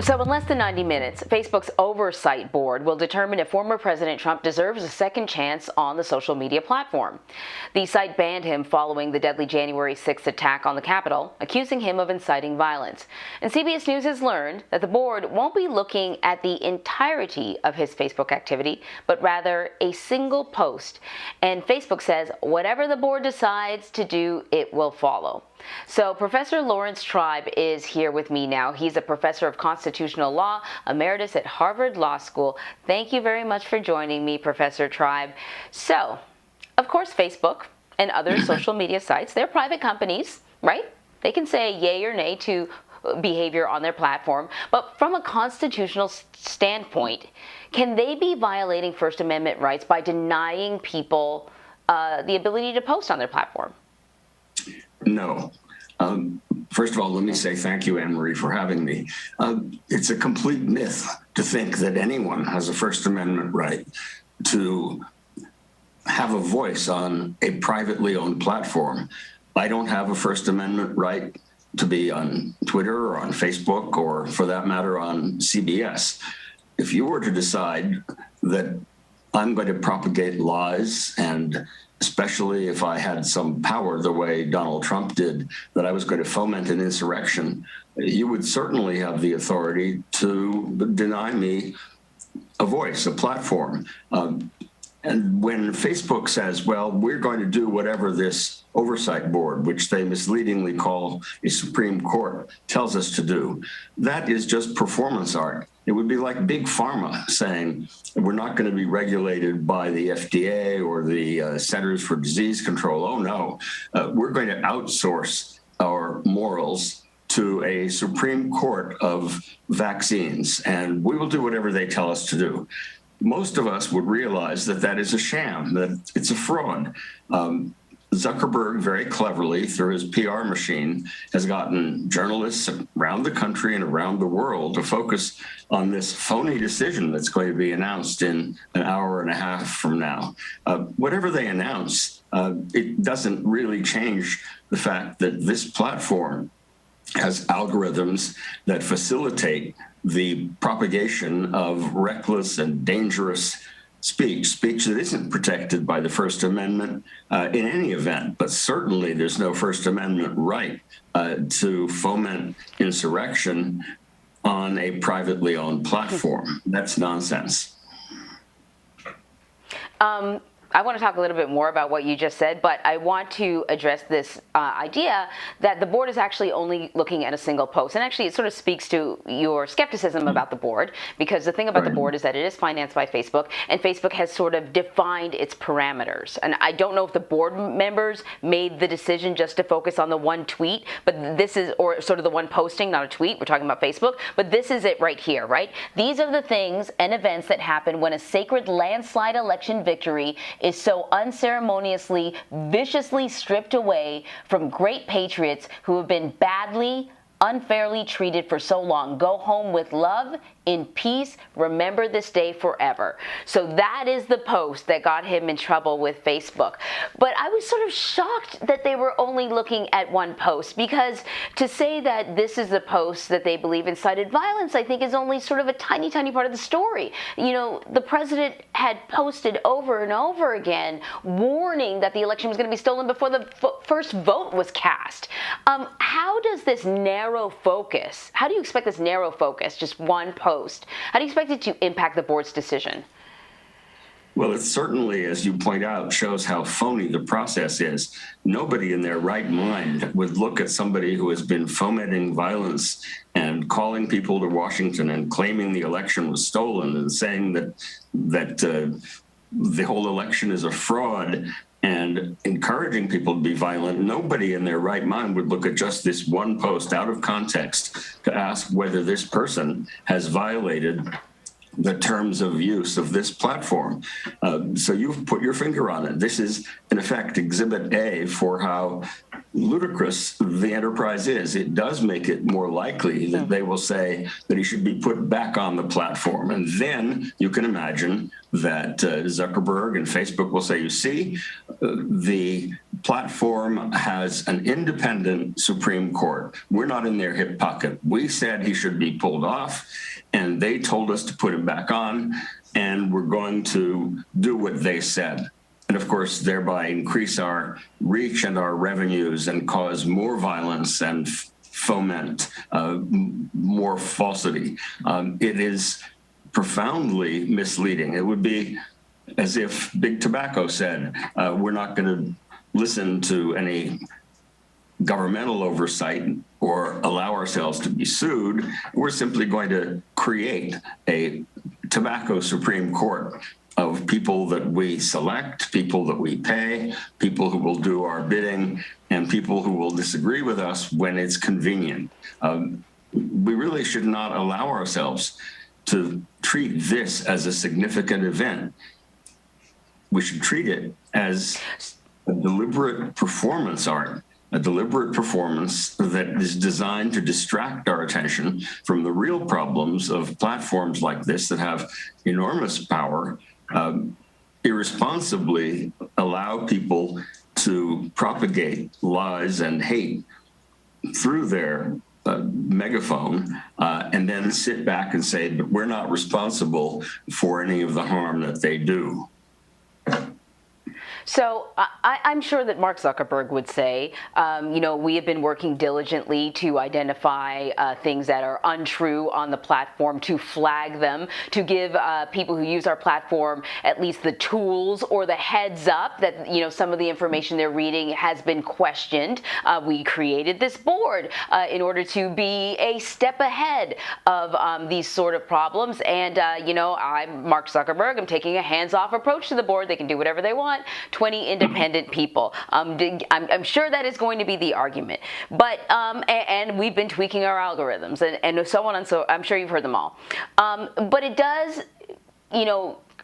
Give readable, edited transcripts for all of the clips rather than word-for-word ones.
So in less than 90 minutes, Facebook's oversight board will determine if former President Trump deserves a second chance on the social media platform. The site banned him following the deadly January 6th attack on the Capitol, accusing him of inciting violence. And CBS News has learned that the board won't be looking at the entirety of his Facebook activity, but rather a single post. And Facebook says whatever the board decides to do, it will follow. So Professor Lawrence Tribe is here with me now. He's a professor of constitutional law, emeritus at Harvard Law School. Thank you very much for joining me, Professor Tribe. So, of course, Facebook and other social media sites, they're private companies, right? They can say yay or nay to behavior on their platform. But from a constitutional standpoint, can they be violating First Amendment rights by denying people the ability to post on their platform? No. First of all, let me say thank you, Anne-Marie, for having me. It's a complete myth to think that anyone has a First Amendment right to have a voice on a privately owned platform. I don't have a First Amendment right to be on Twitter or on Facebook or, for that matter, on CBS. If you were to decide that I'm going to propagate lies, and especially if I had some power the way Donald Trump did, that I was going to foment an insurrection, you would certainly have the authority to deny me a voice, a platform. And when Facebook says, well, we're going to do whatever this oversight board, which they misleadingly call a Supreme Court, tells us to do, that is just performance art. It would be like Big Pharma saying, we're not going to be regulated by the FDA or the Centers for Disease Control. Oh, no, we're going to outsource our morals to a Supreme Court of vaccines, and we will do whatever they tell us to do. Most of us would realize that that is a sham, that it's a fraud. Zuckerberg, very cleverly, through his PR machine, has gotten journalists around the country and around the world to focus on this phony decision that's going to be announced in an hour and a half from now. Whatever they announce, it doesn't really change the fact that this platform has algorithms that facilitate the propagation of reckless and dangerous speech that isn't protected by the First Amendment in any event, but certainly there's no First Amendment right to foment insurrection on a privately owned platform. That's nonsense. I want to talk a little bit more about what you just said, but I want to address this idea that the board is actually only looking at a single post. And actually, it sort of speaks to your skepticism about the board, because the thing about the board is that it is financed by Facebook, and Facebook has sort of defined its parameters. And I don't know if the board members made the decision just to focus on the one tweet, but this is, or sort of the one posting, not a tweet, we're talking about Facebook, but this is it right here, right? These are the things and events that happen when a sacred landslide election victory is so unceremoniously, viciously stripped away from great patriots who have been badly, unfairly treated for so long. Go home with love, in peace, remember this day forever. So that is the post that got him in trouble with Facebook. But I was sort of shocked that they were only looking at one post, because to say that this is the post that they believe incited violence, I think is only sort of a tiny, tiny part of the story. You know, the president had posted over and over again warning that the election was going to be stolen before the first vote was cast. How does this narrow focus, how do you expect this narrow focus, just one post, how do you expect it to impact the board's decision? Well, it certainly, as you point out, shows how phony the process is. Nobody in their right mind would look at somebody who has been fomenting violence and calling people to Washington and claiming the election was stolen and saying that the whole election is a fraud and encouraging people to be violent. Nobody in their right mind would look at just this one post out of context to ask whether this person has violated the terms of use of this platform. So you've put your finger on it. This is, in effect, Exhibit A for how ludicrous the enterprise is, it does make it more likely that they will say that he should be put back on the platform. And then you can imagine that Zuckerberg and Facebook will say, you see, the platform has an independent Supreme Court. We're not in their hip pocket. We said he should be pulled off, and they told us to put him back on, and we're going to do what they said. And of course, thereby increase our reach and our revenues and cause more violence and foment more falsity. It is profoundly misleading. It would be as if Big Tobacco said, we're not going to listen to any governmental oversight or allow ourselves to be sued. We're simply going to create a tobacco Supreme Court of people that we select, people that we pay, people who will do our bidding, and people who will disagree with us when it's convenient. We really should not allow ourselves to treat this as a significant event. We should treat it as a deliberate performance art, a deliberate performance that is designed to distract our attention from the real problems of platforms like this that have enormous power, irresponsibly allow people to propagate lies and hate through their megaphone, and then sit back and say, but we're not responsible for any of the harm that they do. So I'm sure that Mark Zuckerberg would say, we have been working diligently to identify things that are untrue on the platform, to flag them, to give people who use our platform at least the tools or the heads up that, some of the information they're reading has been questioned. We created this board in order to be a step ahead of these sort of problems. And, I'm Mark Zuckerberg. I'm taking a hands-off approach to the board. They can do whatever they want. 20 independent people. I'm sure that is going to be the argument. But and we've been tweaking our algorithms and so on and so. I'm sure you've heard them all. But it does,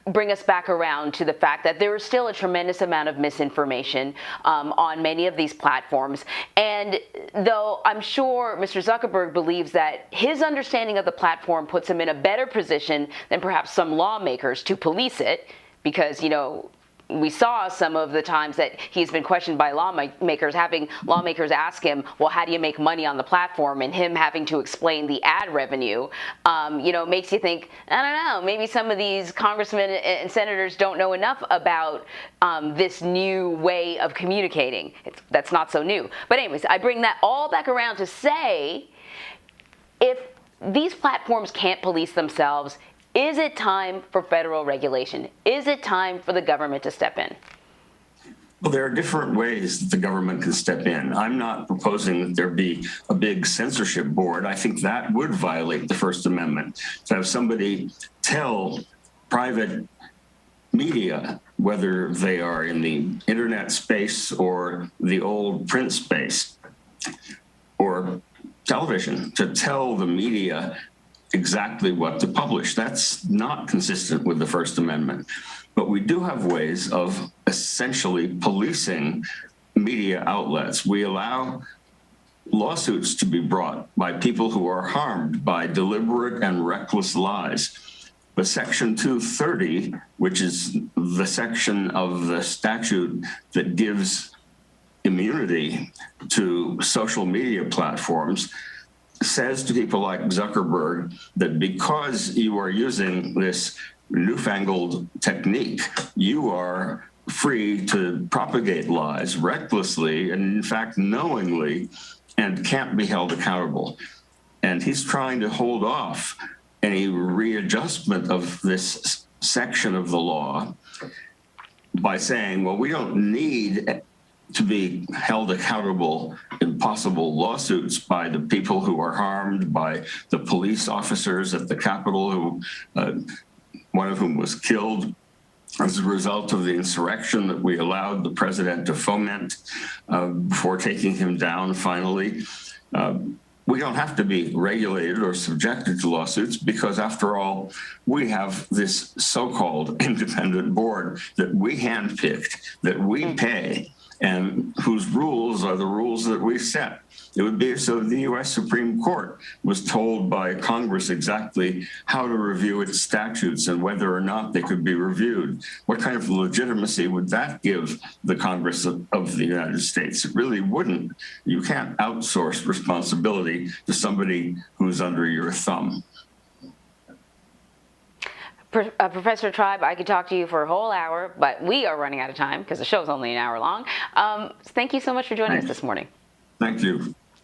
bring us back around to the fact that there is still a tremendous amount of misinformation on many of these platforms. And though I'm sure Mr. Zuckerberg believes that his understanding of the platform puts him in a better position than perhaps some lawmakers to police it, because, we saw some of the times that he's been questioned by lawmakers, having lawmakers ask him, well, how do you make money on the platform? And him having to explain the ad revenue, makes you think, I don't know, maybe some of these congressmen and senators don't know enough about this new way of communicating. That's not so new. But anyways, I bring that all back around to say, if these platforms can't police themselves, is it time for federal regulation? Is it time for the government to step in? Well, there are different ways that the government can step in. I'm not proposing that there be a big censorship board. I think that would violate the First Amendment. To have somebody tell private media, whether they are in the internet space or the old print space or television, to tell the media exactly what to publish. That's not consistent with the First Amendment. But we do have ways of essentially policing media outlets. We allow lawsuits to be brought by people who are harmed by deliberate and reckless lies. But Section 230, which is the section of the statute that gives immunity to social media platforms, says to people like Zuckerberg that because you are using this newfangled technique, you are free to propagate lies recklessly and, in fact, knowingly, and can't be held accountable. And he's trying to hold off any readjustment of this section of the law by saying, well, we don't need to be held accountable in possible lawsuits by the people who are harmed, by the police officers at the Capitol, who one of whom was killed as a result of the insurrection that we allowed the president to foment before taking him down finally. We don't have to be regulated or subjected to lawsuits because, after all, we have this so-called independent board that we handpicked, that we pay, and whose rules are the rules that we set. It would be as though the U.S. Supreme Court was told by Congress exactly how to review its statutes and whether or not they could be reviewed. What kind of legitimacy would that give the Congress of the United States? It really wouldn't. You can't outsource responsibility to somebody who's under your thumb. Professor Tribe, I could talk to you for a whole hour, but we are running out of time because the show's only an hour long. Thank you so much for joining us this morning. Thank you.